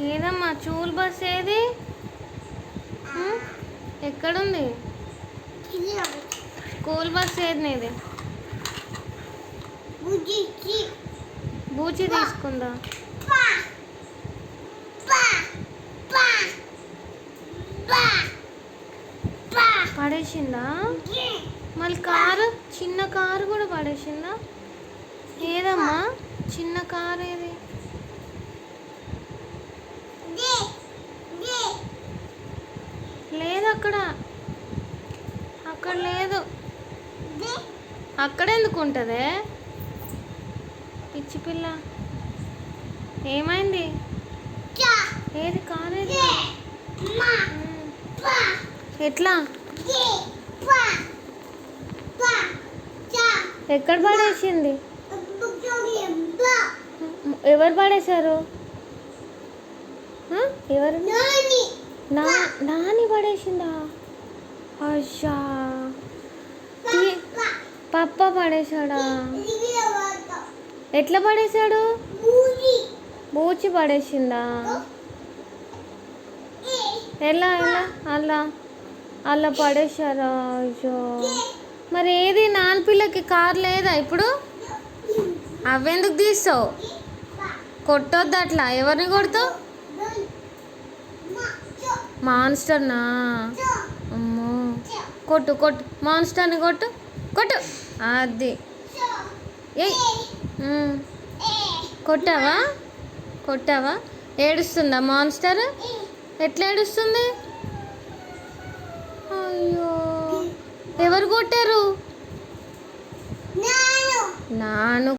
ఏదమ్మా చూలు బస్ ఏది? ఎక్కడుంది? స్కూల్ బస్ ఏది నీది? బూచి తీసుకుందా? పడేసిందా? మళ్ళీ కారు, చిన్న కారు కూడా పడేసిందా? ఏదమ్మా చిన్న కారు ఏది? లేదు అక్కడ, అక్కడ లేదు. అక్కడ ఎందుకు ఉంటుంది? పిచ్చి పిల్ల, ఏమైంది? ఏది కారు ఏది? ఎట్లా? ఎక్కడ పడేసింది? ఎవరు పడేశారు? ఎవరు? నాని పడేసిందా? అయ్యా, పప్ప పడేశాడా? ఎట్లా పడేశాడు? బూచి పడేసిందా? ఎలా ఎలా అలా అలా పడేశారా? అయ్యో, మరి ఏది నాన్నపిల్లకి కారు లేదా ఇప్పుడు? అవెందుకు తీస్తావు? కొట్టొద్దు అట్లా. ఎవరిని కొడతావు? మాన్స్టర్నా? అమ్మో, కొట్టు కొట్టు, మాన్స్టర్ని కొట్టు కొట్టు. అది ఏ కొట్టావా? కొట్టావా? ఏడుస్తుందా మాన్స్టర్? ఎట్లా ఏడుస్తుంది? అయ్యో, ఎవరు కొట్టారు? నాను.